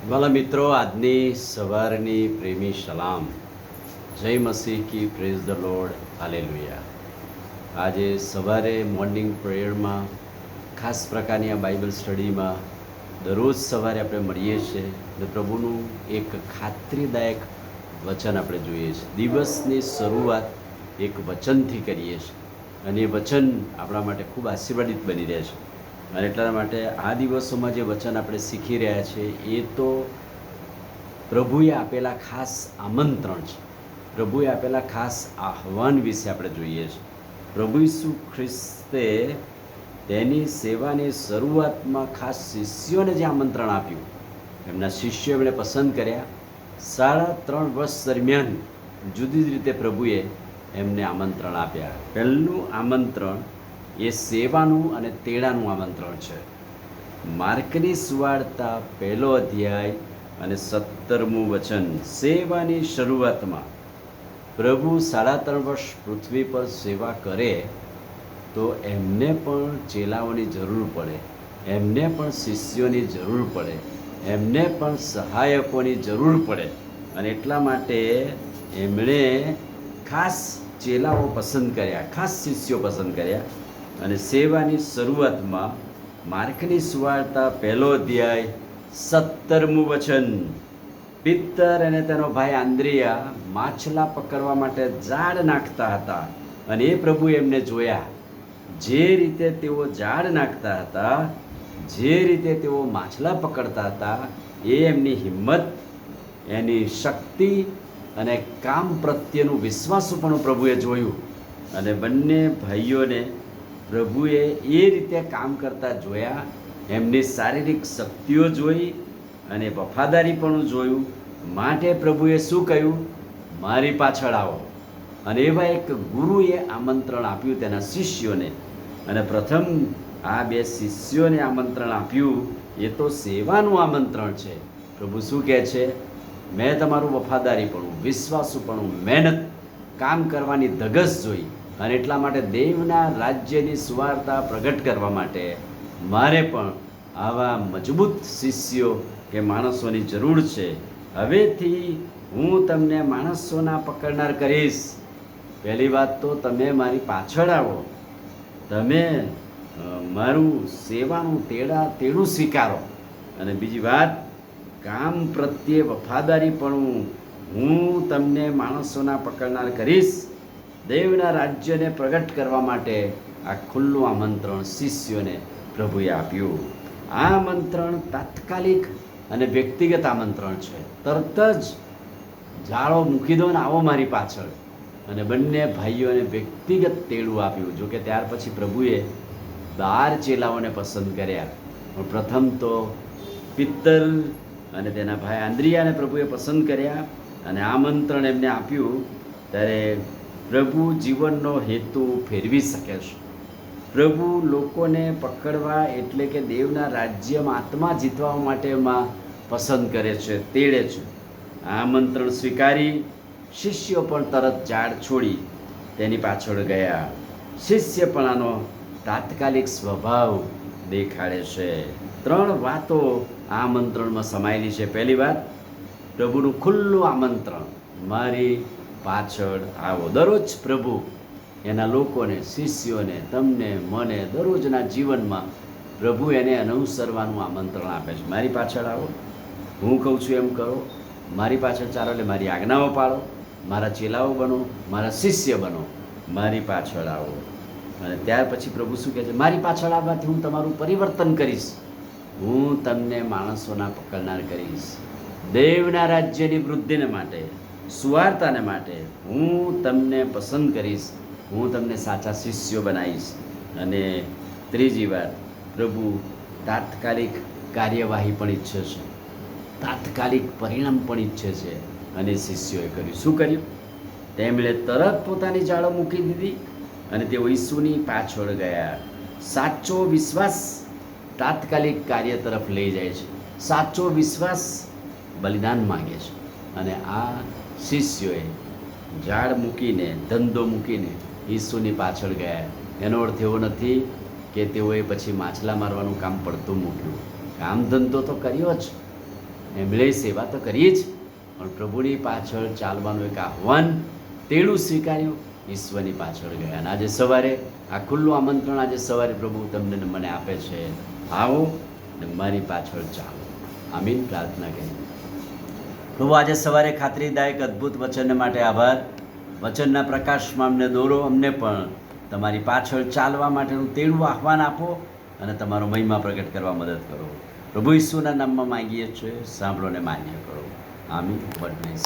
વાલા મિત્રો, આજની સવારની પ્રેમી સલામ. જય મસીહ કી, પ્રેઝ ધ લોર્ડ, હાલેલુયા. આજે સવારે મોર્નિંગ પ્રેયરમાં ખાસ પ્રકારની આ બાઇબલ સ્ટડીમાં દરરોજ સવારે આપણે મળીએ છીએ અને પ્રભુનું એક ખાતરીદાયક વચન આપણે જોઈએ છીએ. દિવસની શરૂઆત એક વચનથી કરીએ છીએ અને એ વચન આપણા માટે ખૂબ આશીર્વાદિત બની રહે છે. અને એટલા માટે આ દિવસોમાં જે વચન આપણે શીખી રહ્યા છીએ એ તો પ્રભુએ આપેલા ખાસ આમંત્રણ છે, પ્રભુએ આપેલા ખાસ આહ્વાન વિશે આપણે જોઈએ છીએ. પ્રભુ ઈસુ ખ્રિસ્તે તેની સેવાની શરૂઆતમાં ખાસ શિષ્યોને જે આમંત્રણ આપ્યું, એમના શિષ્યો એમણે પસંદ કર્યા. 3.5 વર્ષ દરમિયાન જુદી જ રીતે પ્રભુએ એમને આમંત્રણ આપ્યા. પહેલું આમંત્રણ એ સેવાનું અને તેડાનું આમંત્રણ છે. માર્કની સુવાર્તા 1 અધ્યાય અને 17મું વચન. સેવાની શરૂઆતમાં પ્રભુ 3.5 વર્ષ પૃથ્વી પર સેવા કરે તો એમને પણ ચેલાઓની જરૂર પડે, એમને પણ શિષ્યોની જરૂર પડે, એમને પણ સહાયકોની જરૂર પડે. અને એટલા માટે એમણે ખાસ ચેલાઓ પસંદ કર્યા, ખાસ શિષ્યો પસંદ કર્યા. અને સેવાની શરૂઆતમાં માર્કની સુવાર્તા 1 અધ્યાય 17મું વચન. પિત્તર અને તેનો ભાઈ આંદ્રિયા માછલા પકડવા માટે જાળ નાખતા હતા અને એ પ્રભુ એમને જોયા. જે રીતે તેઓ જાળ નાખતા હતા, જે રીતે તેઓ માછલા પકડતા હતા, એ એમની હિંમત, એની શક્તિ અને કામ પ્રત્યેનું વિશ્વાસુપણું પ્રભુએ જોયું. અને બંને ભાઈઓને પ્રભુએ એ રીતે કામ કરતા જોયા, એમની શારીરિક શક્તિઓ જોઈ અને વફાદારીપણું જોયું. માટે પ્રભુએ શું કહ્યું? મારી પાછળ આવો. અને એવા એક ગુરુએ આમંત્રણ આપ્યું તેના શિષ્યોને. અને પ્રથમ આ 2 શિષ્યોને આમંત્રણ આપ્યું એ તો સેવાનું આમંત્રણ છે. પ્રભુ શું કહે છે? મેં તમારું વફાદારીપણું, વિશ્વાસુપણું, મહેનત, કામ કરવાની ધગશ જોઈ અને એટલા માટે દેવના રાજ્યની સુવાર્તા પ્રગટ કરવા માટે મારે પણ આવા મજબૂત શિષ્યો કે માણસોની જરૂર છે. હવેથી હું તમને માણસોના પકડનાર કરીશ. પહેલી વાત તો તમે મારી પાછળ આવો, તમે મારું સેવાનું તેડું સ્વીકારો. અને બીજી વાત, કામ પ્રત્યે વફાદારીપણું, હું તમને માણસોના પકડનાર કરીશ. દેવના રાજ્યને પ્રગટ કરવા માટે આ ખુલ્લું આમંત્રણ શિષ્યોને પ્રભુએ આપ્યું. આ આમંત્રણ તાત્કાલિક અને વ્યક્તિગત આમંત્રણ છે. તરત જ જાળો મૂકી દો ને આવો મારી પાછળ. અને બંને ભાઈઓને વ્યક્તિગત તેડું આપ્યું. જોકે ત્યાર પછી પ્રભુએ 12 ચેલાઓને પસંદ કર્યા. પણ પ્રથમ તો પિત્તર અને તેના ભાઈ આંદ્રિયાને પ્રભુએ પસંદ કર્યા અને આમંત્રણ એમને આપ્યું. ત્યારે પ્રભુ જીવનનો હેતુ ફેરવી શકે છે. પ્રભુ લોકોને પકડવા એટલે કે દેવના રાજ્યમાં આત્મા જીતવા માટેમાં પસંદ કરે છે, તેડે છે. આમંત્રણ સ્વીકારી શિષ્યો પણ તરત ઝાડ છોડી તેની પાછળ ગયા. શિષ્યપણાનો તાત્કાલિક સ્વભાવ દેખાડે છે. 3 વાતો આ આમંત્રણમાં સમાયેલી છે. પહેલી વાત, પ્રભુનું ખુલ્લું આમંત્રણ, મારી પાછળ આવો. દરરોજ પ્રભુ એના લોકોને, શિષ્યોને, તમને, મને દરરોજના જીવનમાં પ્રભુ એને અનુસરવાનું આમંત્રણ આપે છે. મારી પાછળ આવો, હું કહું છું એમ કરો, મારી પાછળ ચાલો, એટલે મારી આજ્ઞાઓ પાળો, મારા ચેલાઓ બનો, મારા શિષ્ય બનો, મારી પાછળ આવો. અને ત્યાર પછી પ્રભુ શું કહે છે? મારી પાછળ આવવાથી હું તમારું પરિવર્તન કરીશ, હું તમને માણસોના પકડનાર કરીશ. દેવના રાજ્યની વૃદ્ધિને માટે, સુવાર્તાને માટે હું તમને પસંદ કરીશ, હું તમને સાચા શિષ્યો બનાવીશ. અને ત્રીજી વાત, પ્રભુ તાત્કાલિક કાર્યવાહી પણ ઈચ્છે છે, તાત્કાલિક પરિણામ પણ ઈચ્છે છે. અને શિષ્યોએ કર્યું. શું કર્યું? તેમણે તરત પોતાની જાળો મૂકી દીધી અને તેઓ ઈસુની પાછળ ગયા. સાચો વિશ્વાસ તાત્કાલિક કાર્ય તરફ લઈ જાય છે. સાચો વિશ્વાસ બલિદાન માગે છે. અને આ શિષ્યોએ ઝાડ મૂકીને, ધંધો મૂકીને ઈસુની પાછળ ગયા. એનો અર્થ એવો નથી કે તેઓએ પછી માછલા મારવાનું કામ પડતું મૂક્યું. કામ ધંધો તો કર્યો જ, એમણે સેવા તો કરીએ જ, પણ પ્રભુની પાછળ ચાલવાનું એક આહ્વાન તેડું સ્વીકાર્યું, ઈશ્વરની પાછળ ગયા. અને આજે સવારે આ ખુલ્લું આમંત્રણ આજે સવારે પ્રભુ તમને ને મને આપે છે, આવો ને મારી પાછળ ચાલો. આમીન. પ્રાર્થના કરી. પ્રભુ આજે સવારે ખાતરીદાયક અદ્ભુત વચન માટે આભાર. વચનના પ્રકાશમાં અમને દોરો, અમને પણ તમારી પાછળ ચાલવા માટેનું તેડું આહ્વાન આપો અને તમારો મહિમા પ્રગટ કરવા મદદ કરો. પ્રભુ ઈસુના નામમાં માંગીએ છીએ, સાંભળો ને માન્ય કરો. આમીન. God bless.